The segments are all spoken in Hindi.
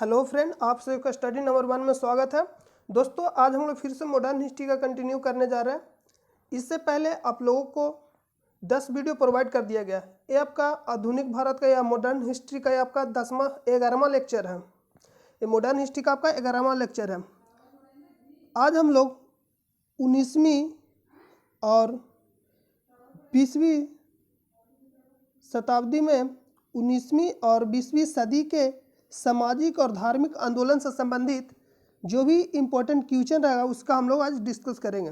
हेलो फ्रेंड, आप सभी का स्टडी नंबर 1 में स्वागत है। दोस्तों, आज हम लोग फिर से मॉडर्न हिस्ट्री का कंटिन्यू करने जा रहे हैं। इससे पहले आप लोगों को 10 वीडियो प्रोवाइड कर दिया गया है। ये आपका आधुनिक भारत का या मॉडर्न हिस्ट्री का ये आपका 11वां लेक्चर है। ये मॉडर्न हिस्ट्री का आपका 11वां लेक्चर है। आज हम लोग 19वीं और 20वीं शताब्दी में 19वीं और 20वीं सदी के सामाजिक और धार्मिक आंदोलन से संबंधित जो भी इम्पोर्टेंट क्वेश्चन रहेगा उसका हम लोग आज डिस्कस करेंगे।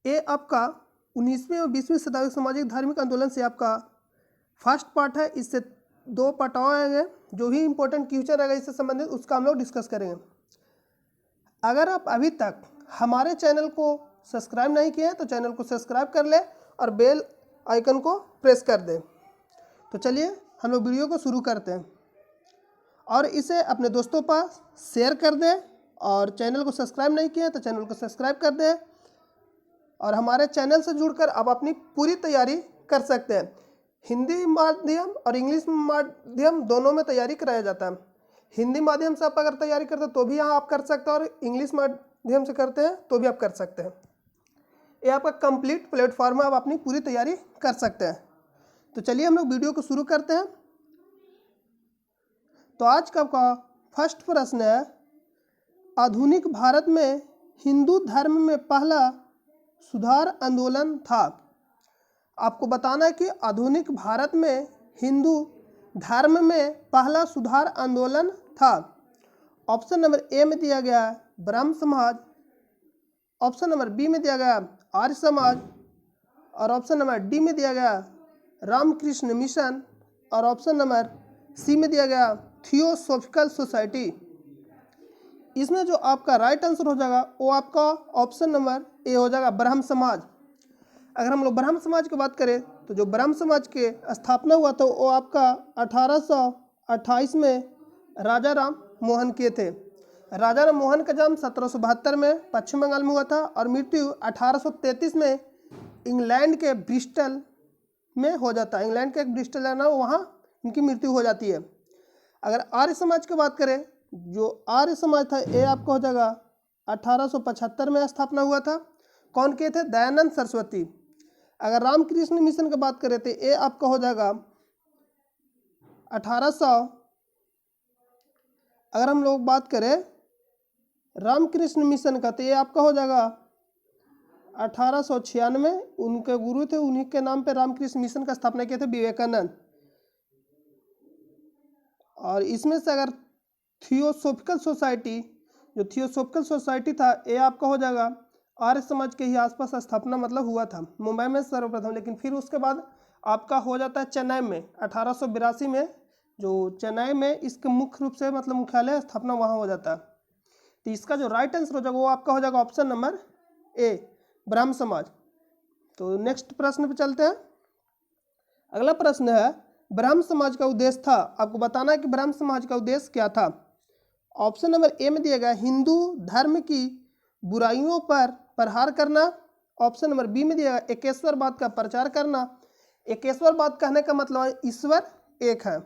ये आपका 19वीं और 20वीं शताब्दी सामाजिक धार्मिक आंदोलन से आपका फर्स्ट पार्ट है। इससे 2 पार्ट आएंगे। जो भी इम्पोर्टेंट क्वेश्चन रहेगा इससे संबंधित उसका हम लोग डिस्कस करेंगे। अगर आप अभी तक हमारे चैनल को सब्सक्राइब नहीं किए हैं तो चैनल को सब्सक्राइब कर ले और बेल आइकन को प्रेस कर दें। तो चलिए हम लोग वीडियो को शुरू करते हैं और इसे अपने दोस्तों पास शेयर कर दें। और चैनल को सब्सक्राइब नहीं किए तो चैनल को सब्सक्राइब कर दें और हमारे चैनल से जुड़कर आप अपनी पूरी तैयारी कर सकते हैं। हिंदी माध्यम और इंग्लिश माध्यम दोनों में तैयारी कराया जाता है। हिंदी माध्यम से आप अगर तैयारी करते हैं तो भी यहाँ आप कर सकते हैं और इंग्लिश माध्यम से करते हैं तो भी आप कर सकते हैं। ये आपका कंप्लीट प्लेटफॉर्म है, आप अपनी पूरी तैयारी कर सकते हैं। तो चलिए हम लोग वीडियो को शुरू करते हैं। तो आज का आपका फर्स्ट प्रश्न है, आधुनिक भारत में हिंदू धर्म में पहला सुधार आंदोलन था। आपको बताना है कि आधुनिक भारत में हिंदू धर्म में पहला सुधार आंदोलन था। ऑप्शन नंबर ए में दिया गया ब्रह्म समाज, ऑप्शन नंबर बी में दिया गया आर्य समाज और ऑप्शन नंबर डी में दिया गया रामकृष्ण मिशन और ऑप्शन नंबर सी में दिया गया थियोसॉफिकल सोसाइटी। इसमें जो आपका राइट आंसर हो जाएगा वो आपका ऑप्शन नंबर ए हो जाएगा ब्रह्म समाज। अगर हम लोग ब्रह्म समाज की बात करें तो जो ब्रह्म समाज के स्थापना हुआ था वो आपका 1828 में राजा राम मोहन किए थे। राजा राम मोहन का जन्म 1772 में पश्चिम बंगाल में हुआ था और मृत्यु 1833 में इंग्लैंड के ब्रिस्टल में हो जाता है। इंग्लैंड के एक ब्रिस्टल है ना, वहाँ इनकी मृत्यु हो जाती है। अगर आर्य समाज की बात करें, जो आर्य समाज था ये आपका हो जाएगा 1875 में स्थापना हुआ था। कौन किए थे? दयानंद सरस्वती। अगर रामकृष्ण मिशन की बात करें तो ये आपका हो जाएगा 1800। अगर हम लोग बात करें रामकृष्ण मिशन का तो ये आपका हो जाएगा 1896। उनके गुरु थे, उन्हीं के नाम पे रामकृष्ण मिशन का स्थापना किए थे विवेकानंद। और इसमें से अगर थियोसॉफिकल सोसाइटी, जो थियोसॉफिकल सोसाइटी था ये आपका हो जाएगा आर्य समाज के ही आसपास स्थापना मतलब हुआ था मुंबई में सर्वप्रथम। लेकिन फिर उसके बाद आपका हो जाता है चेन्नई में 1882 में, जो चेन्नई में इसके मुख्य रूप से मतलब मुख्यालय स्थापना वहाँ हो जाता है। तो इसका जो राइट आंसर हो जाएगा वो आपका हो जाएगा ऑप्शन नंबर ए ब्रह्म समाज। तो नेक्स्ट प्रश्न पे चलते हैं। अगला प्रश्न है, ब्रह्म समाज का उद्देश्य था। आपको बताना है कि ब्रह्म समाज का उद्देश्य क्या था। ऑप्शन नंबर ए में दिया गया हिंदू धर्म की बुराइयों पर प्रहार करना। ऑप्शन नंबर बी में दिया गया एकेश्वरवाद का प्रचार करना। एकेश्वरवाद कहने का मतलब ईश्वर एक है।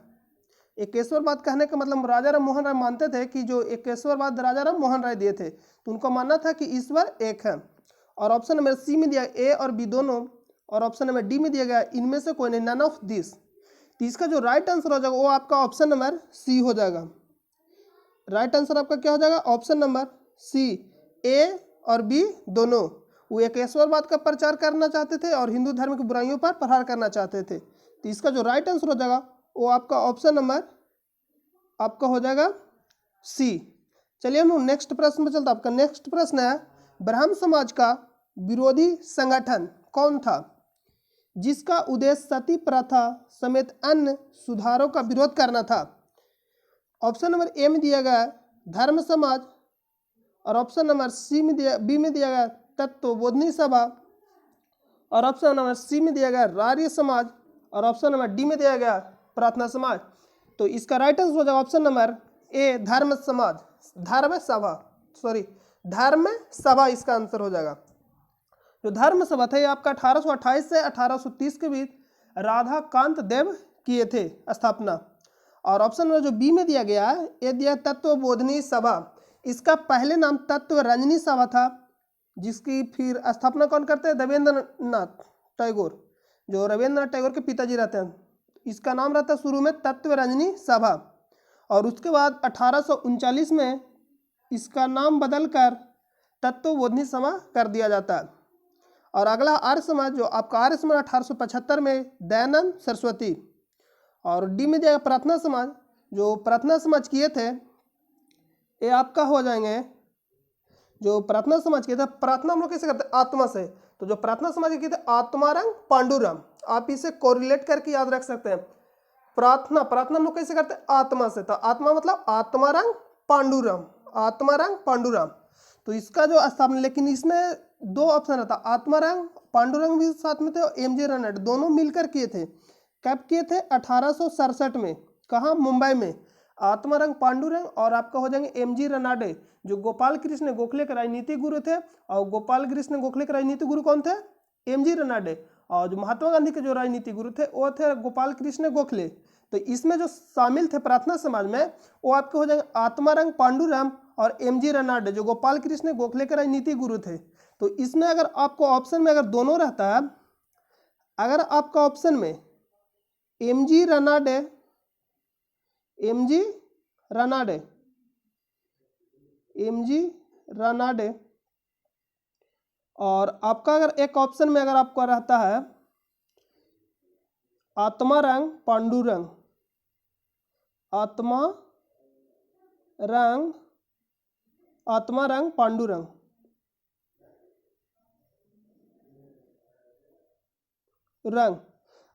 एकेश्वरवाद कहने का मतलब राजा राम मोहन राय मानते थे कि जो एकेश्वरवाद राजा राम मोहन राय दिए थे तो उनको मानना था कि ईश्वर एक है। और ऑप्शन नंबर सी में दिया ए और बी दोनों, और ऑप्शन नंबर डी में दिया गया इनमें से कोई नहीं, नन ऑफ दिस। तो इसका जो राइट आंसर हो जाएगा वो आपका ऑप्शन नंबर सी हो जाएगा। राइट आंसर आपका क्या हो जाएगा? ऑप्शन नंबर सी, ए और बी दोनों। वो एकेश्वरवाद का प्रचार करना चाहते थे और हिंदू धर्म की बुराइयों पर प्रहार करना चाहते थे। तो इसका जो राइट आंसर हो जाएगा वो आपका ऑप्शन नंबर आपका हो जाएगा सी। चलिए हम नेक्स्ट प्रश्न पर चलते हैं। आपका नेक्स्ट प्रश्न है, ब्रह्म समाज का विरोधी संगठन कौन था जिसका उद्देश्य सती प्रथा समेत अन्य सुधारों का विरोध करना था। ऑप्शन नंबर ए में दिया गया धर्म समाज और ऑप्शन नंबर बी में दिया गया तत्वबोधिनी सभा और ऑप्शन नंबर सी में दिया गया आर्य समाज और ऑप्शन नंबर डी में दिया गया प्रार्थना समाज। तो इसका राइट आंसर हो जाएगा ऑप्शन नंबर ए धर्म समाज, धर्म सभा इसका आंसर हो जाएगा। जो धर्म सभा था ये आपका 1828 से 1830 के बीच राधा कांत देव किए थे स्थापना। और ऑप्शन नंबर जो बी में दिया गया है ये दिया तत्वबोधिनी सभा। इसका पहले नाम तत्वरंजनी सभा था, जिसकी फिर स्थापना कौन करते हैं? देवेंद्रनाथ टैगोर, जो रविंद्रनाथ टैगोर के पिताजी रहते हैं। इसका नाम रहता है शुरू में तत्वरंजनी सभा, और उसके बाद 1839 में इसका नाम बदलकर तत्वबोधिनी सभा कर दिया जाता है। और अगला आर्य समाज, जो आपका आर्य समाज 1875 में दयानंद सरस्वती। और डी में दिया प्रार्थना समाज, जो प्रार्थना समाज किए थे ये आपका हो जाएंगे, जो प्रार्थना समाज किए थे, प्रार्थना हम लोग कैसे करते हैं? आत्मा से। तो जो प्रार्थना समाज किए थे आत्माराम पांडुरंग, आप इसे कोरिलेट करके याद रख सकते हैं। प्रार्थना हम लोग कैसे करते हैं? आत्मा से। तो आत्मा मतलब आत्माराम पांडुरंग, आत्माराम पांडुरंग। तो इसका जो स्थापना, लेकिन इसमें दो ऑप्शन रहता, आत्माराम पांडुरंग भी साथ में थे और एमजी रनाडे, दोनों मिलकर किए थे। कब किए थे? 1867 में। कहाँ? मुंबई में। आत्माराम पांडुरंग और आपका हो जाएंगे एमजी रनाडे, जो गोपाल कृष्ण गोखले के राजनीतिक गुरु थे। और गोपाल कृष्ण गोखले के राजनीतिक गुरु कौन थे? एमजी रनाडे। और जो महात्मा गांधी के जो राजनीतिक गुरु थे वो थे गोपाल कृष्ण गोखले। तो इसमें जो शामिल थे प्रार्थना समाज में, वो आपके हो जाएंगे आत्माराम पांडुरंग और एमजी रनाडे, जो गोपाल कृष्ण गोखले के राजनीतिक गुरु थे। तो इसमें अगर आपको ऑप्शन में अगर दोनों रहता है, अगर आपका ऑप्शन में एमजी रनाडे और आपका अगर एक ऑप्शन में अगर आपका रहता है आत्माराम पांडुरंग, आत्माराम पांडुरंग, रंग,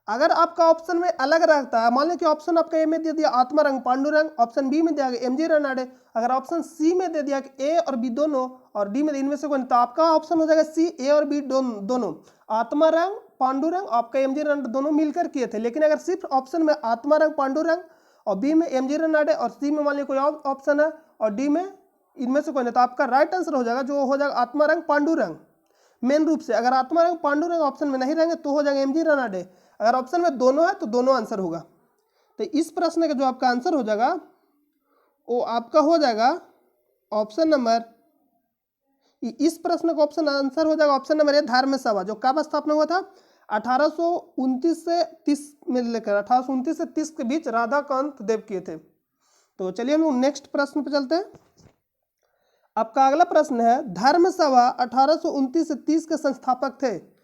अगर आपका ऑप्शन में अलग रहता है, मान लो कि ऑप्शन आपका ए में दे दिया आत्माराम पांडुरंग, ऑप्शन बी में दिया गया एमजी रनाडे, अगर ऑप्शन सी में दे दिया कि ए और बी दोनों और डी में इनमें से कोई, तो आपका ऑप्शन हो जाएगा सी, ए और बी दोनों। आत्माराम पांडुरंग आपका एमजी रनाडे दोनों मिलकर किए थे। लेकिन अगर सिर्फ ऑप्शन में आत्माराम पांडुरंग और बी में एमजी रनाडे और सी में मान लीजिए कोई और ऑप्शन है और डी में इनमें से कोई नहीं, तो आपका राइट आंसर हो जाएगा जो हो जाएगा आत्माराम पांडुरंग। मेन रूप से अगर आत्माराम पांडुरंग ऑप्शन में नहीं रहेंगे तो हो जाएंगे एमजी रनाडे, अगर ऑप्शन में दोनों है तो दोनों आंसर होगा। तो इस प्रश्न का जो आपका आंसर हो जाएगा वो आपका हो जाएगा ऑप्शन नंबर, इस प्रश्न का ऑप्शन आंसर हो जाएगा ऑप्शन नंबर ए, धर्म सभा, जो कब स्थापना हुआ था? 1829 से 30 में लेकर 1829 से 30 के बीच राधाकांत देव किए थे। तो चलिए हम लोग नेक्स्ट प्रश्न पे चलते हैं। आपका अगला प्रश्न है, धर्म सभा 1829 से 30 के संस्थापक थे।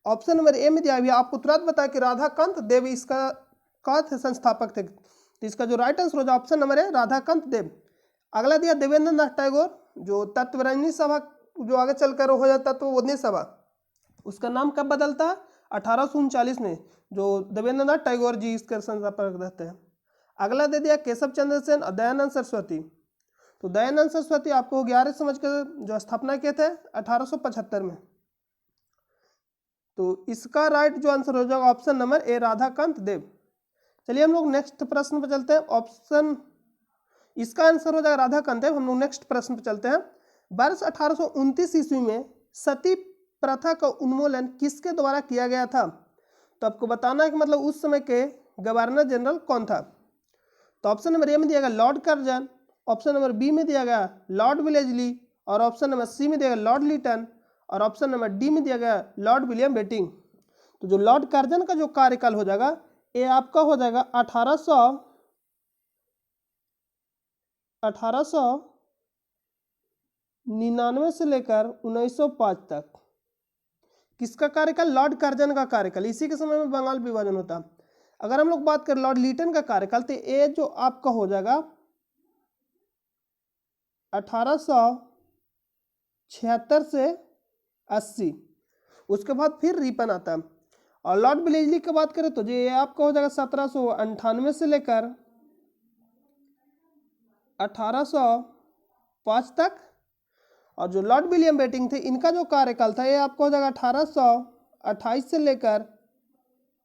ऑप्शन नंबर ए में दिया हुआ, आपको तुरंत बताया कि राधाकांत देव इसका का थे संस्थापक थे। तो इसका जो राइट आंसर हो जाए ऑप्शन नंबर ए, राधाकांत देव। अगला दिया देवेंद्रनाथ टैगोर, जो तत्वरंजनी सभा जो आगे चलकर हो जाता तत्वबोधिनी सभा, उसका नाम कब बदलता है? 1839 में, जो देवेंद्रनाथ टैगोर जी इसके संस्थापक रहते हैं। अगला दे दिया केशव चंद्र सेन और दयानंद सरस्वती। तो दयानंद सरस्वती आपको आर्य समाज के जो स्थापना किए थे 1875 में। तो इसका राइट जो आंसर हो जाएगा ऑप्शन नंबर ए, राधाकांत देव। चलिए हम लोग नेक्स्ट प्रश्न पर चलते हैं। ऑप्शन इसका आंसर हो जाएगा राधाकांत देव। हम लोग नेक्स्ट प्रश्न पर चलते हैं। वर्ष 1829 ईस्वी में सती प्रथा का उन्मूलन किसके द्वारा किया गया था? तो आपको बताना है कि मतलब उस समय के गवर्नर जनरल कौन था। तो ऑप्शन नंबर ए में दिया गया Lord Curzon, option number B में दिया गया लॉर्ड विलेजली, और ऑप्शन नंबर सी में दिया गया लॉर्ड लिटन, और ऑप्शन नंबर डी में दिया गया लॉर्ड विलियम बेटिंग। तो जो लॉर्ड कर्जन का जो कार्यकाल हो जाएगा ये आपका हो जाएगा 1899 से लेकर 1905 तक। किसका कार्यकाल? लॉर्ड कर्जन का कार्यकाल। इसी के समय में बंगाल विभाजन होता। अगर हम लोग बात करें लॉर्ड लिटन का कार्यकाल, तो ये जो आपका हो जाएगा 1876 से 80। उसके बाद फिर रिपन आता है। और लॉर्ड विलेजली की बात करें तो ये आपका हो जाएगा 1798 से लेकर 1805 तक। और जो लॉर्ड विलियम बेटिंग थे इनका जो कार्यकाल था ये आपका हो जाएगा 1828 से लेकर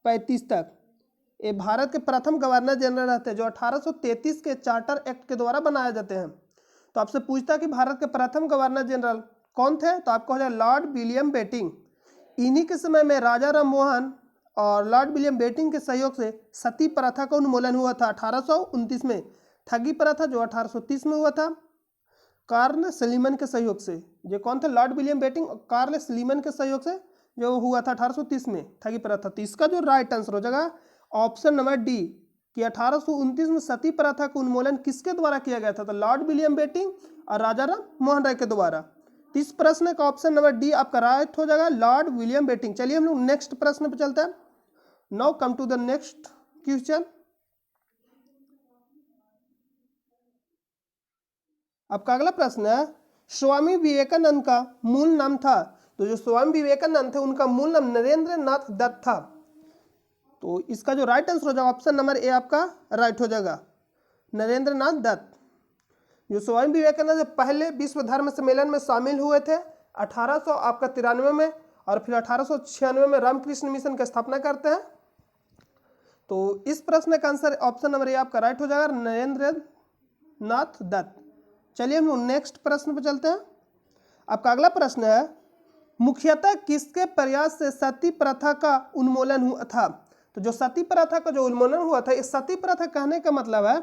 35 तक। ये भारत के प्रथम गवर्नर जनरल रहते हैं जो 1833 के चार्टर एक्ट के द्वारा बनाए जाते हैं। तो आपसे पूछता कि भारत के प्रथम गवर्नर जनरल कौन थे, तो आपको हो जाएगा लॉर्ड विलियम बेटिंग। इन्हीं के समय में राजा राम मोहन और लॉर्ड विलियम बेंटिंक के सहयोग से सती प्रथा का उन्मूलन हुआ था 1829 में। ठगी प्रथा जो 1830 में हुआ था कार्ल सलीमन के सहयोग से। जो कौन थे? लॉर्ड विलियम बेंटिंक और कार्ल सलीमन के सहयोग से जो हुआ था 1830 में ठगी प्रथा। तो इसका जो राइट आंसर हो जाएगा ऑप्शन नंबर डी कि 1829 में सती प्रथा का उन्मूलन किसके द्वारा किया गया था? तो लॉर्ड विलियम बेंटिंक और राजा राम मोहन राय के द्वारा। इस प्रश्न का ऑप्शन नंबर डी आपका राइट हो जाएगा, लॉर्ड विलियम बेंटिंक। चलिए हम लोग नेक्स्ट प्रश्न पे चलते हैं। Now come to the next question. आपका अगला प्रश्न है स्वामी विवेकानंद का मूल नाम था। तो जो स्वामी विवेकानंद थे उनका मूल नाम नरेंद्र नाथ दत्त था। तो इसका जो राइट आंसर हो जाएगा ऑप्शन नंबर ए आपका राइट हो जाएगा, नरेंद्र नाथ दत्त। जो स्वामी विवेकानंद पहले विश्व धर्म सम्मेलन में शामिल हुए थे 1893 में, और फिर 1896 में रामकृष्ण मिशन की स्थापना करते हैं। तो इस प्रश्न का आंसर ऑप्शन नंबर ए आपका राइट हो जाएगा, नरेंद्र नाथ दत्त। चलिए हम नेक्स्ट प्रश्न पर चलते हैं। आपका अगला प्रश्न है मुख्यतः किसके प्रयास से सती प्रथा का उन्मूलन हुआ था? तो जो सती प्रथा का जो उन्मूलन हुआ था, इस सती प्रथा कहने का मतलब है,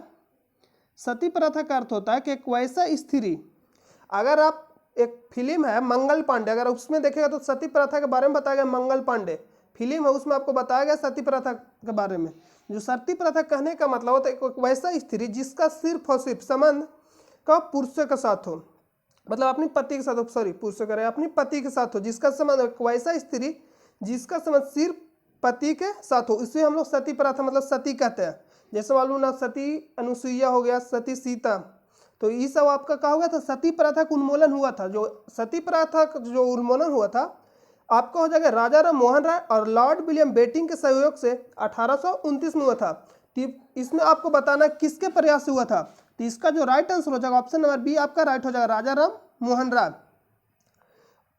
सती प्रथा का अर्थ होता है कि एक वैसा स्त्री, अगर आप एक फिल्म है मंगल पांडे, अगर उसमें देखेगा तो सती प्रथा के बारे में बताया गया। मंगल पांडे फिल्म है, उसमें आपको बताया गया सती प्रथा के बारे में। जो सती प्रथा कहने का मतलब होता है एक वैसा स्त्री जिसका सिर्फ और सिर्फ संबंध का पुरुषों के साथ हो, मतलब अपनी पति के साथ हो, सॉरी पुरुषों करें अपनी पति के साथ हो, जिसका संबंध एक वैसा स्त्री जिसका संबंध सिर्फ पति के साथ हो, इसे हम लोग सती प्रथा मतलब सती कहते हैं। जैसे मालूम ना सती अनुसुईया हो गया, सती सीता, तो ये सब आपका कहा हुआ था सती प्रथा का उन्मूलन हुआ था। जो सती प्रथा का जो उन्मूलन हुआ था आपका हो जाएगा राजा राम मोहन राय और लॉर्ड विलियम बेंटिंक के सहयोग से 1829 में हुआ था। इसमें आपको बताना किसके प्रयास से हुआ था। तो इसका जो राइट आंसर हो जाएगा ऑप्शन नंबर बी आपका राइट हो जाएगा, राजा राम मोहन राय।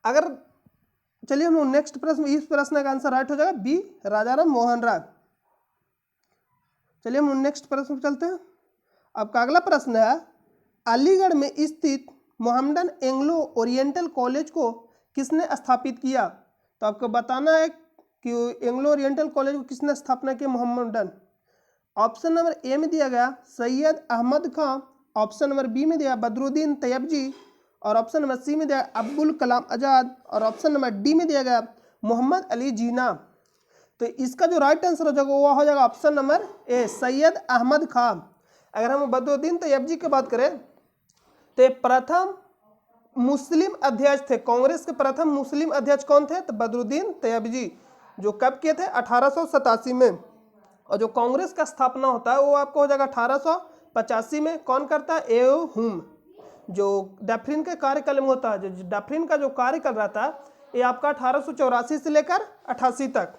अगर चलिए हम नेक्स्ट प्रश्न, इस प्रश्न का आंसर राइट हो जाएगा बी, राजा राम मोहन राय। चलिए हम नेक्स्ट प्रश्न पर चलते हैं। आपका अगला प्रश्न है अलीगढ़ में स्थित मोहम्मदन एंग्लो ओरिएंटल कॉलेज को किसने स्थापित किया? तो आपको बताना है कि एंग्लो ओरिएंटल कॉलेज को किसने स्थापना किया, मोहम्मदन। ऑप्शन नंबर ए में दिया गया सैयद अहमद खां, ऑप्शन नंबर बी में दिया बदरुद्दीन तैयबजी, और ऑप्शन नंबर सी में दिया अब्दुल कलाम आजाद, और ऑप्शन नंबर डी में दिया गया मोहम्मद अली जिन्ना। तो इसका जो राइट आंसर हो जाएगा वो हो जाएगा option number A, Syed Ahmad Khan. अगर हम बदरुद्दीन तैयबजी की बात करें तो प्रथम मुस्लिम अध्यक्ष थे, कांग्रेस के प्रथम मुस्लिम अध्यक्ष कौन थे? तो बदरुद्दीन तैयबजी, जो कब किए थे 1887 में। और जो कांग्रेस का स्थापना होता है वो आपको हो जाएगा 1885 में। कौन करता है? एओ हुम, जो डैफरिन के कार्यकाल में होता है। जो डैफरिन का जो कार्यकाल रहता है ये आपका 1884 से लेकर 88 तक।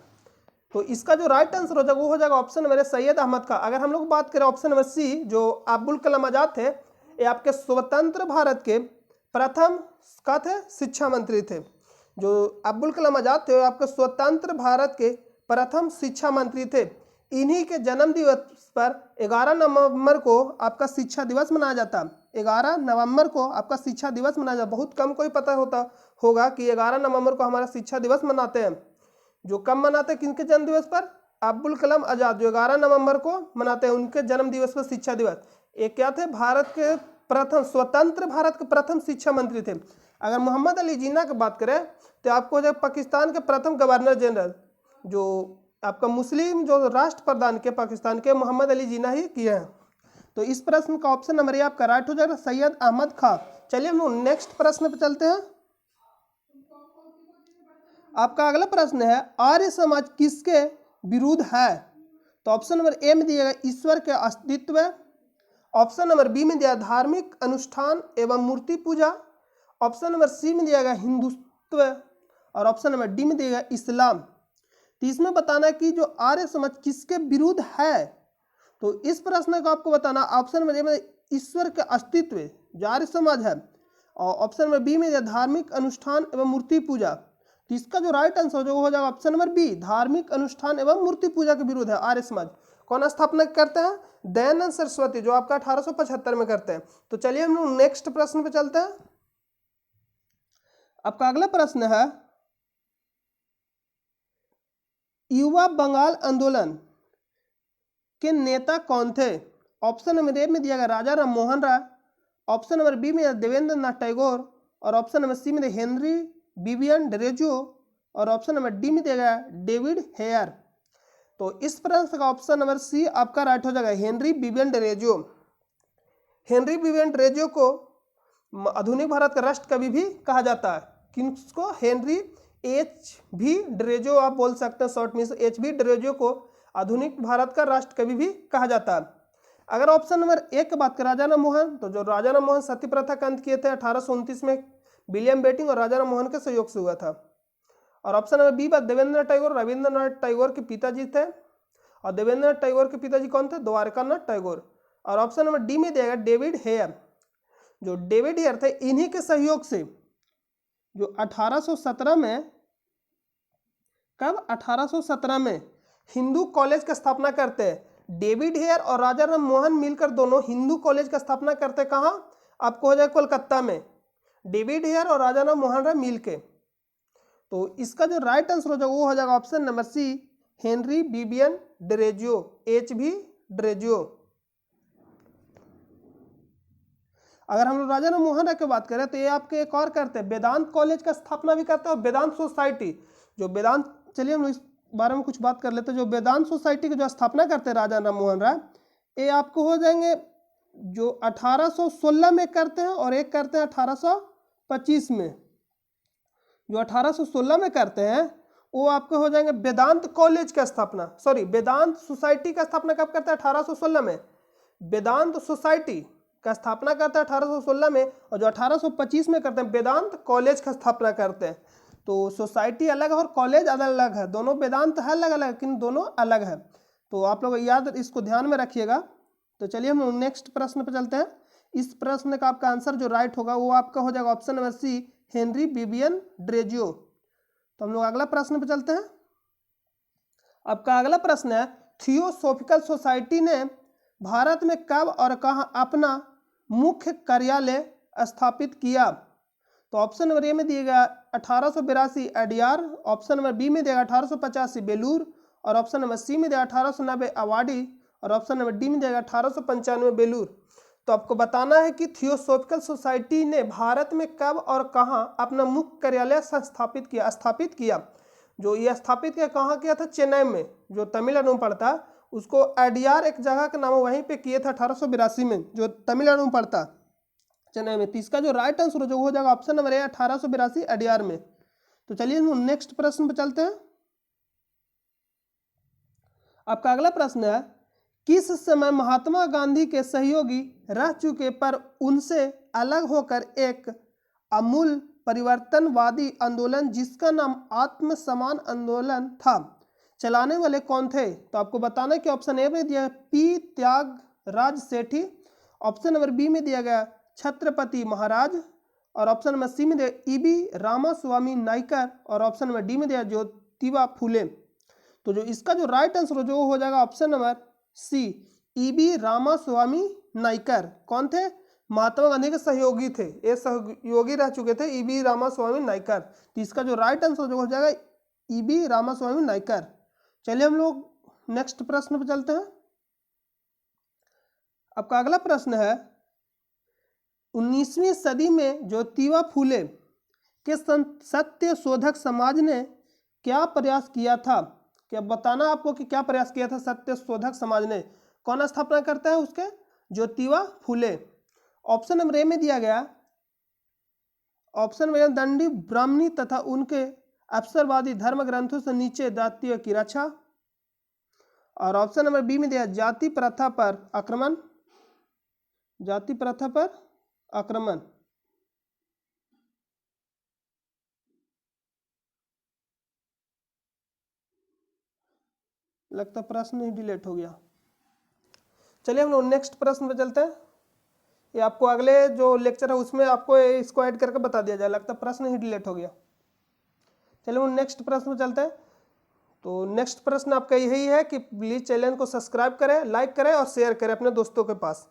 तो इसका जो राइट आंसर हो जाएगा वो हो जाएगा ऑप्शन नंबर सैयद अहमद का। अगर हम लोग बात करें ऑप्शन नंबर सी, जो अब्दुल कलाम आजाद थे, ये आपके स्वतंत्र भारत के प्रथम का थे शिक्षा मंत्री थे। जो अब्दुल कलाम आजाद थे आपके स्वतंत्र भारत के प्रथम शिक्षा मंत्री थे। इन्हीं के जन्म दिवस पर 11 नवंबर को आपका शिक्षा दिवस मनाया जाता। 11 नवंबर को आपका शिक्षा दिवस मनाया जाता। बहुत कम कोई पता होता होगा कि 11 नवंबर को हमारा शिक्षा दिवस मनाते हैं। जो कब मनाते हैं किनके जन्म दिवस पर? अब्दुल कलाम आजाद, जो 11 नवंबर को मनाते हैं उनके जन्म दिवस पर शिक्षा दिवस। ये क्या थे? भारत के प्रथम, स्वतंत्र भारत के प्रथम शिक्षा मंत्री थे। अगर मोहम्मद अली जिन्ना की बात करें तो आपको हो जाए पाकिस्तान के प्रथम गवर्नर जनरल, जो आपका मुस्लिम जो राष्ट्र प्रधान के पाकिस्तान के मोहम्मद अली जिन्ना ही किए हैं। तो इस प्रश्न का ऑप्शन नंबर ए आपका राइट हो जाएगा, सैयद अहमद खां। चलिए हम नेक्स्ट प्रश्न पर चलते हैं। आपका अगला प्रश्न है आर्य समाज किसके विरुद्ध है? तो ऑप्शन नंबर ए में दिया गया ईश्वर के अस्तित्व, ऑप्शन नंबर बी में दिया धार्मिक अनुष्ठान एवं मूर्ति पूजा, ऑप्शन नंबर सी में दिया गया हिंदुत्व, और ऑप्शन नंबर डी में दिया गया इस्लाम। तो इसमें बताना है कि जो आर्य समाज किसके विरुद्ध है। तो इस प्रश्न को आपको बताना ऑप्शन नंबर ए में ईश्वर के अस्तित्व जो आर्य समाज है, और ऑप्शन नंबर बी में दिया धार्मिक अनुष्ठान एवं मूर्ति पूजा। तो इसका जो राइट आंसर जो हो जाएगा ऑप्शन नंबर बी, धार्मिक अनुष्ठान एवं मूर्ति पूजा के विरुद्ध है आर्य समाज। कौन स्थापना करते हैं? दयानंद सरस्वती, जो आपका 1875 में करते हैं। तो चलिए हम लोग नेक्स्ट प्रश्न पे चलते हैं। आपका अगला प्रश्न है युवा बंगाल आंदोलन के नेता कौन थे? ऑप्शन नंबर ए में दिया गया राजा राम मोहन राय, ऑप्शन नंबर बी में देवेंद्र नाथ टैगोर, और ऑप्शन नंबर सी में हेनरी विवियन डेरेजो, और ऑप्शन नंबर डी में दिया गया डेविड हेयर। तो इस प्रश्न का ऑप्शन नंबर सी आपका राइट हो जाएगा, हेनरी विवियन डेरेजो। हेनरी विवियन डेरेजो को आधुनिक भारत का राष्ट्र कवि भी कहा जाता है। किसको? Henry HB. डेरेजो आप बोल सकते हैं शॉर्ट में। एच.बी. डेरेजो को आधुनिक भारत का राष्ट्र कवि भी कहा जाता है। अगर ऑप्शन नंबर एक की बात करें राजा राम मोहन, तो जो राजा राम मोहन सती प्रथा का अंत किए थे 1829 में विलियम बेंटिंक और राजा राम मोहन के सहयोग से हुआ था। और ऑप्शन नंबर बी बात देवेंद्र टैगोर, रविंद्रनाथ टैगोर के पिताजी थे, और देवेंद्र टैगोर के पिताजी कौन थे? द्वारकानाथ टैगोर। और ऑप्शन नंबर डी में दिया डेविड हेयर। जो डेविड हेयर थे इन्हीं के सहयोग से जो 1817 में, कब? 1817 में हिंदू कॉलेज की स्थापना करते हैं। डेविड हेयर और राजा राम मोहन मिलकर दोनों हिंदू कॉलेज की स्थापना करते। कहाँ? आपको हो जाए कोलकाता में। डेविड हेयर और राजा राम मोहन राय मिलके। तो इसका जो राइट आंसर हो जाएगा वो हो जाएगा option number C, Henry Vivian Derozio, H B. Derozio. अगर हम लोग राजा राम मोहन राय की बात करें तो ये आपके एक और करते हैं, वेदांत कॉलेज का स्थापना भी करते हैं और वेदांत सोसाइटी, जो वेदांत, चलिए हम लोग इस बारे में कुछ बात कर लेते हैं। जो वेदांत सोसाइटी की जो स्थापना करते हैं राजा राम मोहन राय, ये आपको हो जाएंगे जो 1816 में करते हैं, और एक करते हैं 1825 में। जो 1816 में करते हैं वो आपके हो जाएंगे वेदांत कॉलेज का स्थापना, सॉरी वेदांत सोसाइटी का स्थापना कब करते हैं? 1816 में। वेदांत सोसाइटी का स्थापना करते हैं 1816 में, और जो 1825 में करते हैं वेदांत कॉलेज का स्थापना करते हैं। तो सोसाइटी अलग है और कॉलेज अलग अलग है, दोनों वेदांत है अलग अलग, लेकिन दोनों अलग है। तो आप लोग याद इसको ध्यान में रखिएगा। तो चलिए हम नेक्स्ट प्रश्न पर चलते हैं। इस प्रश्न का आपका आंसर जो राइट होगा वो आपका हो जाएगा option number C, Henry Vivian Derozio. तो हम लोग अगला प्रश्न पर चलते हैं। आपका अगला प्रश्न है, थियोसॉफिकल सोसाइटी ने भारत में कब और कहाँ अपना मुख्य कार्यालय स्थापित किया? तो ऑप्शन नंबर ए में दिएगा 1882 अडियार, ऑप्शन नंबर बी में दिएगा 1885 बेलूर, और ऑप्शन नंबर सी में दिएगा 1890 अवाडी, और ऑप्शन नंबर डी में दिएगा 1895 बेलूर। तो आपको बताना है कि थियोसॉफिकल सोसाइटी ने भारत में कब और कहाँ अपना मुख्य कार्यालय स्थापित किया। जो ये स्थापित किया कहाँ किया था? चेन्नई में, जो तमिलनाडु में पड़ता है, उसको अडियार एक जगह का नाम वहीं पे किए थे 1882 में, जो तमिलनाडु में पड़ता चेन्नई में। तो इसका जो राइट आंसर जो हो जाएगा ऑप्शन नंबर ए 1882 अडियार में। तो चलिए हम नेक्स्ट प्रश्न पर चलते हैं। आपका अगला प्रश्न है, किस समय महात्मा गांधी के सहयोगी रह चुके पर उनसे अलग होकर एक आमूल परिवर्तनवादी आंदोलन जिसका नाम आत्मसम्मान आंदोलन था, चलाने वाले कौन थे? तो आपको बताना है कि ऑप्शन ए में दिया पी त्यागराज सेठी, ऑप्शन नंबर बी में दिया गया छत्रपति महाराज, और ऑप्शन नंबर सी में दिया ई.बी. रामास्वामी नायकर, और ऑप्शन नंबर डी में दिया ज्योतिबा फूले। तो जो इसका जो राइट आंसर जो हो जाएगा option number C, E V. Ramaswamy Naicker. कौन थे? महात्मा गांधी के सहयोगी थे, ये सहयोगी रह चुके थे, ई.बी. रामास्वामी नायकर। तो इसका जो राइट आंसर जो हो जाएगा ई.बी. रामास्वामी नायकर। चलिए हम लोग नेक्स्ट प्रश्न पर चलते हैं। आपका अगला प्रश्न है, 19वीं सदी में ज्योतिबा फूले के सत्य शोधक समाज ने क्या प्रयास किया था? क्या बताना आपको कि क्या प्रयास किया था सत्य शोधक समाज ने? कौन स्थापना करता है उसके? ज्योतिबा फूले। ऑप्शन नंबर ए में दिया गया, ऑप्शन में दंडी ब्राह्मणी तथा उनके अवसरवादी धर्म ग्रंथों से नीचे जातियों की रक्षा, और ऑप्शन नंबर बी में दिया जाति प्रथा पर आक्रमण, जाति प्रथा पर आक्रमण। लगता प्रश्न ही डिलीट हो गया। चलिए हम लोग नेक्स्ट प्रश्न पे चलते हैं। ये आपको अगले जो लेक्चर है उसमें आपको इसको ऐड करके बता दिया जाए, लगता प्रश्न ही डिलीट हो गया। चलिए हम नेक्स्ट प्रश्न पे चलते हैं। तो नेक्स्ट प्रश्न आपका यही है कि प्लीज़ चैनल को सब्सक्राइब करें, लाइक करें और शेयर करें अपने दोस्तों के पास।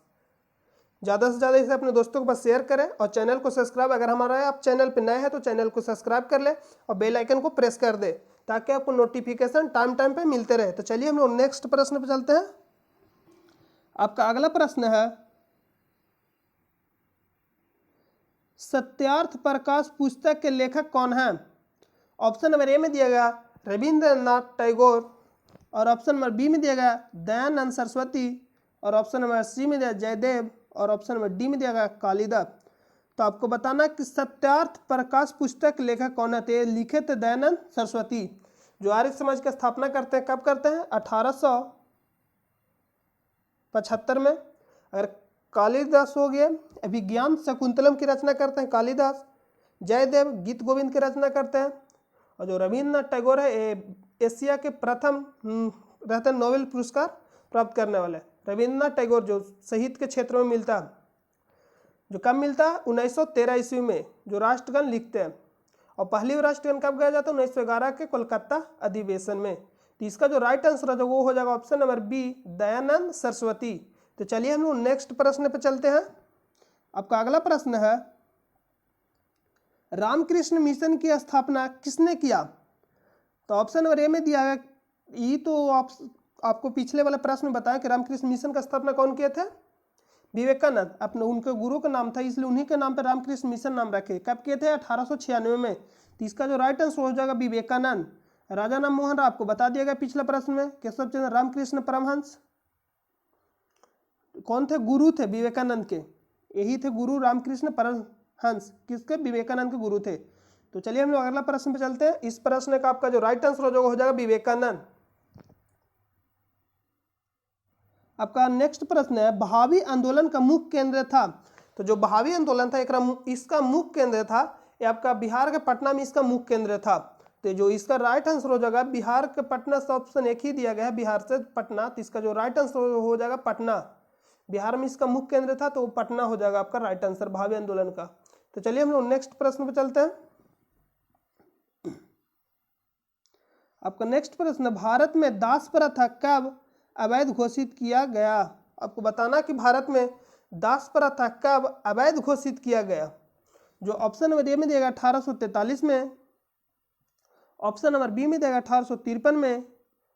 ज़्यादा से ज़्यादा इसे अपने दोस्तों के पास शेयर करें, और चैनल को सब्सक्राइब, अगर हमारा आप चैनल पर नए हैं तो चैनल को सब्सक्राइब कर लें और बेल आइकन को प्रेस कर दें, ताकि आपको नोटिफिकेशन टाइम टाइम पे मिलते रहे। तो चलिए हम लोग नेक्स्ट प्रश्न पे चलते हैं। आपका अगला प्रश्न है, सत्यार्थ प्रकाश पुस्तक के लेखक कौन है? ऑप्शन नंबर ए में दिया गया रविंद्रनाथ टैगोर, और ऑप्शन नंबर बी में दिया गया दयानंद सरस्वती, और ऑप्शन नंबर सी में दिया जयदेव, और ऑप्शन नंबर डी में दिया गया कालिदास। तो आपको बताना कि सत्यार्थ प्रकाश पुस्तक के लेखक कौन है? तो लिखे थे दयानंद सरस्वती, जो आर्य समाज की स्थापना करते हैं। कब करते हैं? 1875 में। अगर कालिदास हो गए अभिज्ञान शकुंतलम की रचना करते हैं कालिदास। जयदेव गीत गोविंद की रचना करते हैं। और जो रविंद्रनाथ टैगोर है एशिया के प्रथम रहते नोबेल पुरस्कार प्राप्त करने वाले। रविंद्रनाथ टैगोर जो साहित्य के क्षेत्र में मिलता है, जो कब मिलता है? 1913 ईस्वी में जो राष्ट्रगान लिखते हैं। और पहली राष्ट्रगान कब गाया जाता है? 1911 के कोलकाता अधिवेशन में। तो इसका जो राइट आंसर है वो हो जाएगा option number B Dayanand Saraswati. तो चलिए हम लोग नेक्स्ट प्रश्न पे चलते हैं। आपका अगला प्रश्न है, रामकृष्ण मिशन की स्थापना किसने किया? तो ऑप्शन नंबर ए में दिया है, ये तो आपको पिछले वाला प्रश्न में बताया कि रामकृष्ण मिशन का स्थापना कौन किए थे? विवेकानंद। अपने उनके गुरु का नाम था, इसलिए उन्हीं के नाम पर रामकृष्ण मिशन नाम रखे। कब किए थे? 1896 में। तो इसका जो राइट आंसर हो जाएगा विवेकानंद। राजा राम मोहन राय आपको बता दिया गया पिछले प्रश्न में। केशव चंद्र रामकृष्ण परमहंस कौन थे? गुरु थे विवेकानंद के, यही थे गुरु रामकृष्ण परमहंस। किसके? विवेकानंद के गुरु थे। तो चलिए हम लोग अगला प्रश्न पे चलते हैं। इस प्रश्न का आपका जो राइट आंसर हो जाएगा विवेकानंद। आपका नेक्स्ट प्रश्न है, बहावी आंदोलन का मुख्य केंद्र था। तो जो बहावी आंदोलन था इसका मुख्य केंद्र था, ये आपका बिहार के पटना में इसका मुख्य केंद्र था। तो जो इसका राइट आंसर हो जाएगा बिहार के पटना से, ऑप्शन एक ही दिया गया है बिहार से पटना। तो इसका जो राइट आंसर हो जाएगा पटना। बिहार में इसका मुख्य केंद्र था तो पटना हो जाएगा आपका राइट आंसर बहावी आंदोलन का। तो चलिए हम लोग नेक्स्ट प्रश्न पे चलते हैं। आपका नेक्स्ट प्रश्न, भारत में दास प्रथा कब अवैध घोषित किया गया? आपको बताना कि भारत में दास प्रथा कब अवैध घोषित किया गया। जो ऑप्शन नंबर ए में देगा 1843 में, ऑप्शन नंबर बी में देगा 1853 में,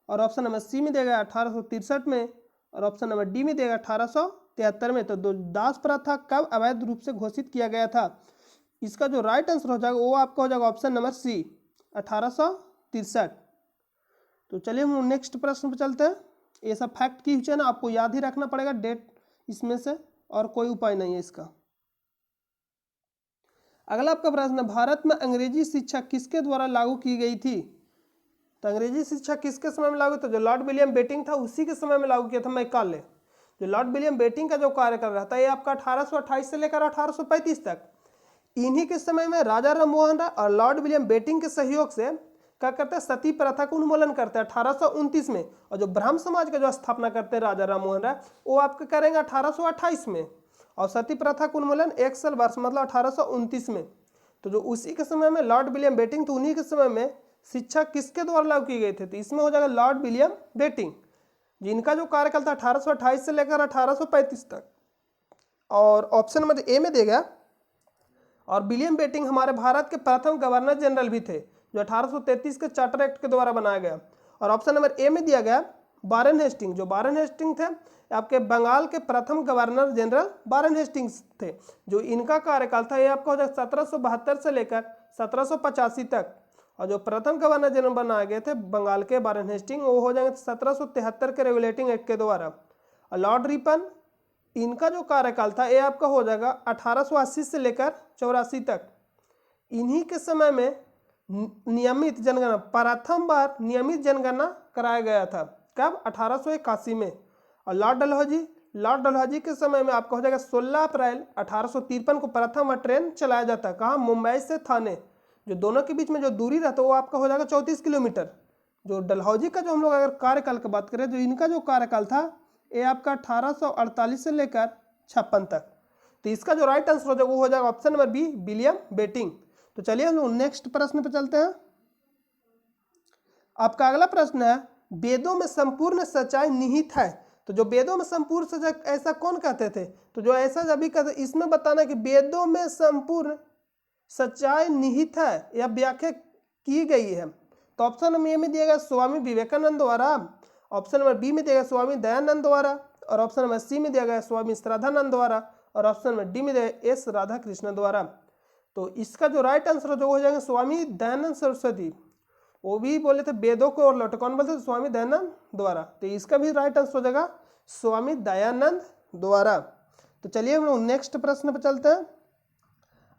और ऑप्शन नंबर सी में देगा 1863 में, और ऑप्शन नंबर डी में देगा 1873 में। तो दास प्रथा कब अवैध रूप से घोषित किया गया था? इसका जो राइट आंसर हो जाएगा वो आपका हो जाएगा ऑप्शन नंबर सी 1863। तो चलिए हम नेक्स्ट प्रश्न पर चलते हैं। ये सब फैक्ट की है ना, आपको याद ही रखना पड़ेगा डेट इसमें से, और कोई उपाय नहीं है इसका। अगला आपका प्रश्न, भारत में अंग्रेजी शिक्षा किसके द्वारा लागू की गई थी? तो अंग्रेजी शिक्षा किसके समय में लागू? तो जो लॉर्ड विलियम बेटिंग था उसी के समय में लागू किया था मैकाले। जो लॉर्ड विलियम बेटिंग का जो कार्यकाल रहता है ये आपका 1828 से लेकर 1835 तक। इन्हीं के समय में राजा राम मोहन राय और लॉर्ड विलियम बेटिंग के सहयोग से क्या करते हैं? सती प्रथा का उन्मूलन करते हैं 1829 में। और जो ब्राह्म समाज का जो स्थापना करते हैं राजा राम मोहन राय, वो आपका करेंगे 1828 में। और सती प्रथा का उन्मूलन 1 साल वर्ष मतलब 1829 में। तो जो उसी के समय में लॉर्ड विलियम बेटिंग, तो उन्हीं के समय में शिक्षा किसके द्वारा लागू की गई थी? तो इसमें हो जाएगा लॉर्ड विलियम बेटिंग, जिनका जो कार्यकाल था 1828 से लेकर 1835 तक। और ऑप्शन नंबर ए में देगा, और विलियम बेटिंग हमारे भारत के प्रथम गवर्नर जनरल भी थे, जो 1833 के चार्टर एक्ट के द्वारा बनाया गया। और ऑप्शन नंबर ए में दिया गया वारेन हेस्टिंग। जो वारेन हेस्टिंग थे आपके बंगाल के प्रथम गवर्नर जनरल वारेन हेस्टिंग्स थे। जो इनका कार्यकाल था ये आपका हो जाएगा 1772 से लेकर 1785 तक। और जो प्रथम गवर्नर जनरल बनाए गए थे बंगाल के वारेन हेस्टिंग, वो हो जाएंगे 1773 के रेगुलेटिंग एक्ट के द्वारा। और लॉर्ड रिपन, इनका जो कार्यकाल था ये आपका हो जाएगा 1880 से लेकर 84 तक। इन्हीं के समय में नियमित जनगणना, प्रथम बार नियमित जनगणना कराया गया था। कब? 1881 में। और लॉर्ड डलहौजी के समय में आपका हो जाएगा 16 अप्रैल 1853 को प्रथम बार ट्रेन चलाया जाता है। कहाँ? मुंबई से थाने। जो दोनों के बीच में जो दूरी रहता है वो आपका हो जाएगा 34 किलोमीटर। जो डलहौजी का जो हम लोग अगर कार्यकाल की बात करें, जो इनका जो कार्यकाल था ये आपका 1848 से लेकर 56 तक। तो इसका जो राइट आंसर हो जाएगा वो हो जाएगा option number B William Bentinck. तो चलिए हम लोग नेक्स्ट प्रश्न पे चलते हैं। आपका अगला प्रश्न है, वेदों में संपूर्ण सच्चाई निहित है। तो जो वेदों में संपूर्ण सच्चाई ऐसा कौन कहते थे? तो जो ऐसा अभी कहते, इसमें बताना कि वेदों में संपूर्ण सच्चाई निहित है या व्याख्या की गई है। तो ऑप्शन नंबर ए में दिया गया स्वामी विवेकानंद द्वारा, ऑप्शन नंबर बी में दिया गया स्वामी दयानंद द्वारा, और ऑप्शन नंबर सी में दिया गया स्वामी श्रद्धानंद द्वारा, और ऑप्शन नंबर डी में दिया एस राधा कृष्ण द्वारा। तो इसका जो राइट आंसर जो हो जाएगा स्वामी दयानंद सरस्वती, वो भी बोले थे वेदों को और लौटे, कौन बोलते थे? स्वामी दयानंद द्वारा। तो इसका भी राइट आंसर हो जाएगा स्वामी दयानंद द्वारा। तो चलिए हम लोग नेक्स्ट प्रश्न पर चलते हैं।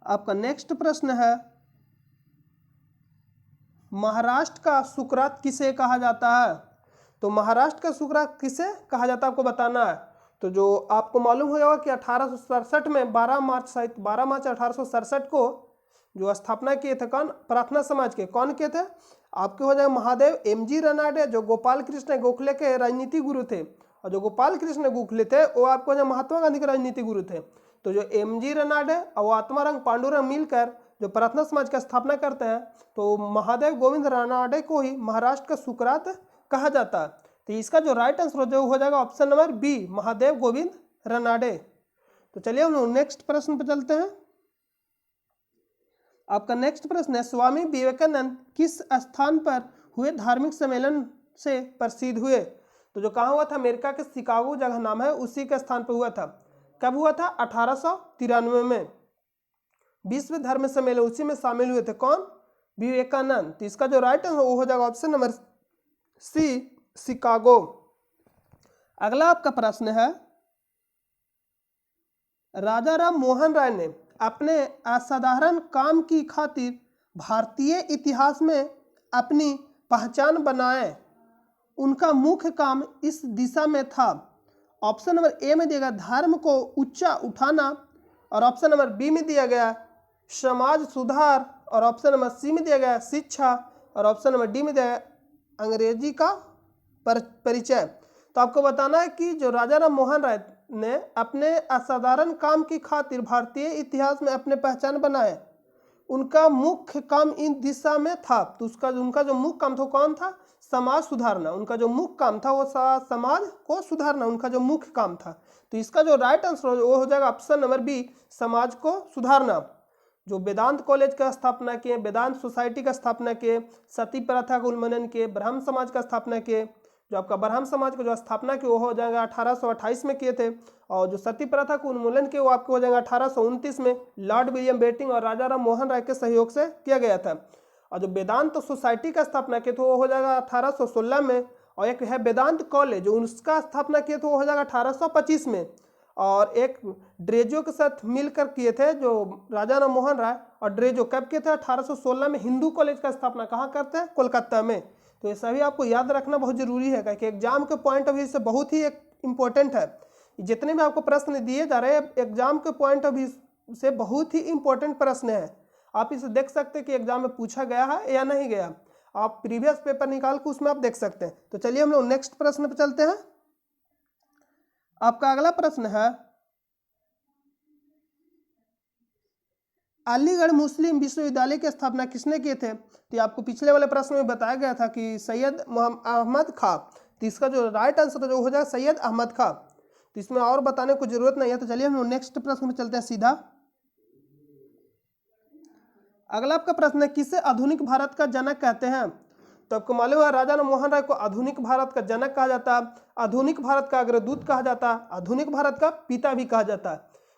आपका नेक्स्ट प्रश्न है, महाराष्ट्र का सुकरात किसे कहा जाता है? तो महाराष्ट्र का सुकरात किसे कहा जाता है आपको बताना है। तो जो आपको मालूम होगा कि 1867 में 12 मार्च 1867 को जो स्थापना किए थे कौन? प्रार्थना समाज के। कौन किए थे? आपके हो जाएगा महादेव एमजी रनाडे, जो गोपाल कृष्ण गोखले के राजनीतिक गुरु थे, और जो गोपाल कृष्ण गोखले थे वो आपको हो जाए महात्मा गांधी के राजनीतिक गुरु थे। तो जो एमजी रनाडे और आत्माराम पांडुरंग मिलकर जो प्रार्थना समाज का स्थापना करते हैं, तो महादेव गोविंद रनाडे को ही महाराष्ट्र का सुकरात कहा जाता है। तो इसका जो राइट आंसर हो जाएगा option number B, Mahadev Govind Ranade. तो चलिए हम लोग नेक्स्ट प्रश्न पर चलते हैं। आपका नेक्स्ट प्रश्न है, स्वामी विवेकानंद किस स्थान पर हुए धार्मिक सम्मेलन से प्रसिद्ध हुए? तो जो कहाँ हुआ था? अमेरिका के शिकागो जगह नाम है, उसी के स्थान पर हुआ था। कब हुआ था? 1893 में विश्व धर्म सम्मेलन, उसी में शामिल हुए थे कौन? विवेकानंद। तो इसका जो राइट आंसर वो हो जाएगा ऑप्शन नंबर सी, शिकागो। अगला आपका प्रश्न है, राजा राम मोहन राय ने अपने असाधारण काम की खातिर भारतीय इतिहास में अपनी पहचान बनाए, उनका मुख्य काम इस दिशा में था। ऑप्शन नंबर ए में दिया गया धर्म को ऊंचा उठाना, और ऑप्शन नंबर बी में दिया गया समाज सुधार, और ऑप्शन नंबर सी में दिया गया शिक्षा, और ऑप्शन नंबर डी में दिया गया अंग्रेजी का परिचय। तो आपको बताना है कि जो राजा राम मोहन राय ने अपने असाधारण काम की खातिर भारतीय इतिहास में अपने पहचान बनाए, उनका मुख्य काम इन दिशा में था। तो उनका जो मुख्य काम था कौन था? समाज सुधारना। उनका जो मुख्य काम था वो समाज को सुधारना, उनका जो मुख्य काम था। तो इसका जो राइट आंसर वो हो जाएगा ऑप्शन नंबर बी, समाज को सुधारना। जो वेदांत कॉलेज का स्थापना किए, वेदांत सोसाइटी का स्थापना किए, सती प्रथा का उन्मूलन किए, ब्रह्म समाज का स्थापना किए। जो आपका ब्रह्म समाज को जो स्थापना की वो हो जाएगा 1828 में किए थे, और जो सती प्रथा को उन्मूलन किए वो आपको हो जाएगा 1829 में लॉर्ड विलियम बेटिंग और राजा राम मोहन राय के सहयोग से किया गया था। और जो वेदांत सोसाइटी का स्थापना किए थे वो हो जाएगा 1816 में, और एक है वेदांत कॉलेज जो उसका स्थापना किए थे वो हो जाएगा 1825 में, और एक ड्रेजो के साथ मिलकर किए थे जो राजा राम मोहन राय और ड्रेजो कब किए थे? 1816 में। हिंदू कॉलेज का स्थापना कहाँ करते हैं? कोलकाता में। तो ये सभी आपको याद रखना बहुत जरूरी है, क्योंकि एग्जाम के पॉइंट ऑफ व्यू से बहुत ही एक इम्पोर्टेंट है। जितने भी आपको प्रश्न दिए जा रहे हैं एग्जाम के पॉइंट ऑफ व्यू से बहुत ही इंपॉर्टेंट प्रश्न है। आप इसे देख सकते हैं कि एग्जाम में पूछा गया है या नहीं गया। आप प्रीवियस पेपर निकाल के उसमें आप देख सकते हैं। तो चलिए हम लोग नेक्स्ट प्रश्न पर चलते हैं। आपका अगला प्रश्न है, अलीगढ़ मुस्लिम विश्वविद्यालय की स्थापना किसने किए थे? तो आपको पिछले वाले प्रश्न में बताया गया था कि सैयद अहमद खां। तो इसका जो राइट आंसर जो हो जाएगा सैयद अहमद खां। तो इसमें और बताने को जरूरत नहीं है। तो चलिए हम नेक्स्ट प्रश्न में चलते हैं सीधा। अगला आपका प्रश्न है, किसे आधुनिक भारत का जनक कहते हैं? तो आपको मालूम है राजा राम मोहन राय को आधुनिक भारत का जनक कहा जाता है, आधुनिक भारत का अग्रदूत कहा जाता है, आधुनिक भारत का पिता भी कहा जाता है।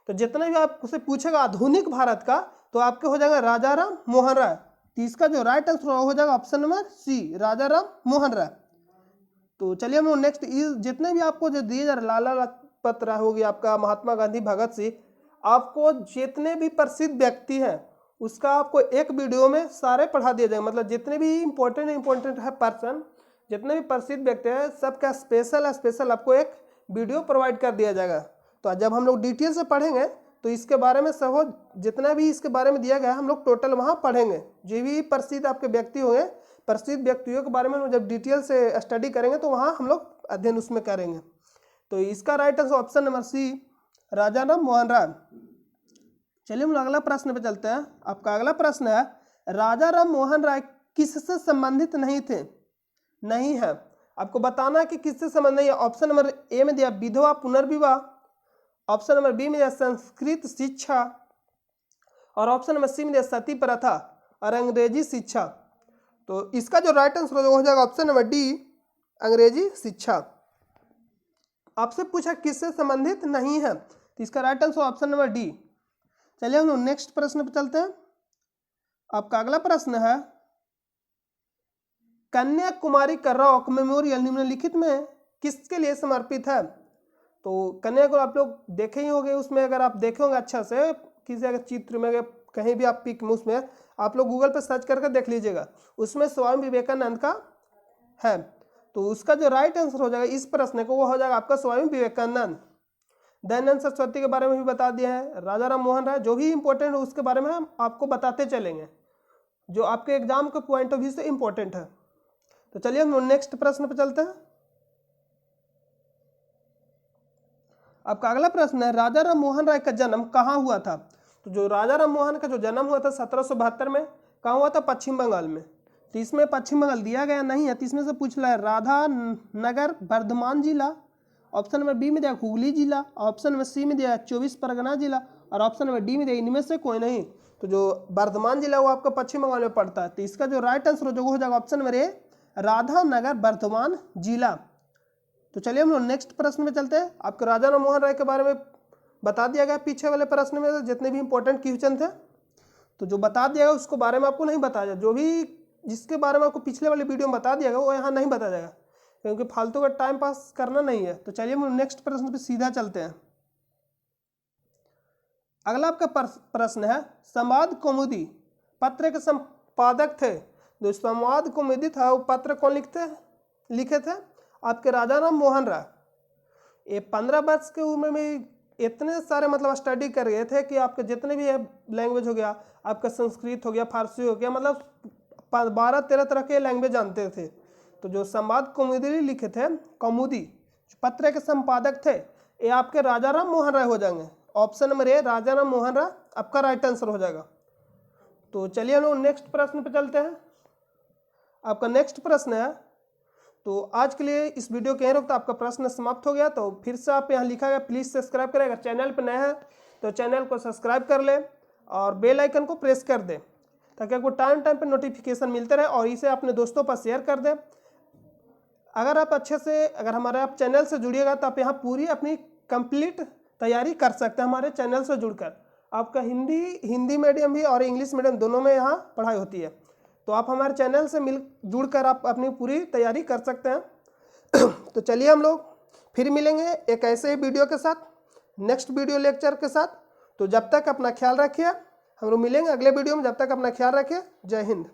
तो जितने भी आपसे पूछेगा आधुनिक भारत का तो आपके हो जाएगा राजा राम मोहन राय। तो इसका जो राइट आंसर हो जाएगा option number C, Raja Ram Mohan राय। तो चलिए हम नेक्स्ट जितने भी आपको जो दिए जा रहे लाला लाजपत राय हो गया, आपका महात्मा गांधी, भगत सिंह, आपको जितने भी प्रसिद्ध व्यक्ति हैं उसका आपको एक वीडियो में सारे पढ़ा दिया जाएगा। मतलब जितने भी इंपॉर्टेंट है पर्सन, जितने भी प्रसिद्ध व्यक्ति हैं सबका स्पेशल आपको एक वीडियो प्रोवाइड कर दिया जाएगा। तो जब हम लोग डिटेल से पढ़ेंगे तो इसके बारे में सब जितना भी इसके बारे में दिया गया है हम लोग टोटल वहाँ पढ़ेंगे। जो भी प्रसिद्ध आपके व्यक्ति होंगे, प्रसिद्ध व्यक्तियों के बारे में जब डिटेल से स्टडी करेंगे तो वहाँ हम लोग अध्ययन उसमें करेंगे। तो इसका right answer option number C, Raja Ram Mohan Roy. चलिए हम अगला प्रश्न पे चलते हैं। आपका अगला प्रश्न है, राजा राम मोहन राय किससे संबंधित नहीं थे? नहीं है। आपको बताना है कि किससे संबंधित नहीं है। ऑप्शन नंबर ए में दिया विधवा पुनर्विवाह, ऑप्शन नंबर बी में दिया संस्कृत शिक्षा, और ऑप्शन नंबर सी में दिया सती प्रथा और अंग्रेजी शिक्षा। तो इसका जो राइट आंसर हो जाएगा ऑप्शन नंबर डी, अंग्रेजी शिक्षा। आपसे पूछा किससे संबंधित नहीं है, तो इसका right answer option number D. चलिए हम लोग नेक्स्ट प्रश्न पे चलते हैं। आपका अगला प्रश्न है, कन्याकुमारी का रॉक मेमोरियल निम्नलिखित में किसके लिए समर्पित है? तो कन्या को आप लोग देखे ही होंगे, उसमें अगर आप देखे होंगे अच्छा से किसी अगर चित्र में, अगर कहीं भी आप पिक में, उसमें आप लोग गूगल पे सर्च करके देख लीजिएगा, उसमें स्वामी विवेकानंद का है। तो उसका जो राइट आंसर हो जाएगा इस प्रश्न को, वो हो जाएगा आपका स्वामी विवेकानंद। दयानंद सरस्वती के बारे में भी बता दिया है, राजा राम मोहन राय, जो भी इंपॉर्टेंट है उसके बारे में हम आपको बताते चलेंगे, जो आपके एग्जाम के पॉइंट ऑफ व्यू से इंपॉर्टेंट है। तो चलिए हम नेक्स्ट प्रश्न पर चलते हैं। आपका अगला प्रश्न है, राजा राम मोहन राय का जन्म कहाँ हुआ था? तो जो राजा राम मोहन का जो जन्म हुआ था 1772 में, कहाँ हुआ था? पश्चिम बंगाल में। तो इसमें पश्चिम बंगाल दिया गया नहीं है, तो इसमें से पूछ रहा है राधा नगर वर्धमान जिला, ऑप्शन नंबर बी में दिया हुगली जिला, ऑप्शन नंबर सी में दिया 24 परगना जिला, और ऑप्शन नंबर डी में दिया इनमें से कोई नहीं। तो जो वर्धमान जिला वो आपका पश्चिम बंगाल में पड़ता है, तो इसका जो राइट आंसर जो हो जाएगा ऑप्शन नंबर ए, राधा नगर वर्धमान जिला। तो चलिए हम लोग नेक्स्ट प्रश्न में चलते हैं। आपको राजा राम मोहन राय के बारे में बता दिया गया पीछे वाले प्रश्न में जितने भी इंपॉर्टेंट क्वेश्चन थे, तो जो बता दिया गया उसको बारे में आपको नहीं बताया, जो भी जिसके बारे में आपको पिछले वाले वीडियो में बता दिया गया वो यहाँ नहीं बताया जाएगा, क्योंकि फालतू का टाइम पास करना नहीं है। तो चलिए हम नेक्स्ट प्रश्न पे सीधा चलते हैं। अगला आपका प्रश्न है, संवाद कौमुदी पत्र के संपादक थे। जो संवाद कौमुदी था वो पत्र कौन लिखे थे? आपके राजा राम मोहन राय। ये 15 वर्ष की उम्र में इतने सारे मतलब स्टडी कर गए थे कि आपके जितने भी लैंग्वेज हो गया, आपका संस्कृत हो गया, फारसी हो गया, मतलब 12-13 तरह के लैंग्वेज जानते थे। तो जो संवाद कौमुदी लिखे थे, कौमुदी पत्र के संपादक थे, ये आपके राजा राम मोहन राय हो जाएंगे। ऑप्शन नंबर ए, राजा राम मोहन राय आपका राइट आंसर हो जाएगा। तो चलिए हम लोग नेक्स्ट प्रश्न पे चलते हैं। आपका नेक्स्ट प्रश्न है, तो आज के लिए इस वीडियो के यहीं रोकता, आपका प्रश्न समाप्त हो गया। तो फिर से आप यहाँ लिखा गया प्लीज़ सब्सक्राइब करें, अगर चैनल पर नया है तो चैनल को सब्सक्राइब कर ले और बेल आइकन को प्रेस कर दे, ताकि आपको टाइम टाइम पे नोटिफिकेशन मिलते रहे, और इसे अपने दोस्तों पर शेयर कर दे। अगर आप अच्छे से अगर हमारे आप चैनल से जुड़िएगा तो आप यहाँ पूरी अपनी कंप्लीट तैयारी कर सकते हैं हमारे चैनल से जुड़कर। आपका हिंदी मीडियम भी और इंग्लिश मीडियम दोनों में यहाँ पढ़ाई होती है, तो आप हमारे चैनल से जुड़कर आप अपनी पूरी तैयारी कर सकते हैं। तो चलिए हम लोग फिर मिलेंगे एक ऐसे ही वीडियो के साथ, नेक्स्ट वीडियो लेक्चर के साथ। तो जब तक अपना ख्याल रखिए, हम लोग मिलेंगे अगले वीडियो में। जब तक अपना ख्याल रखिए, जय हिंद।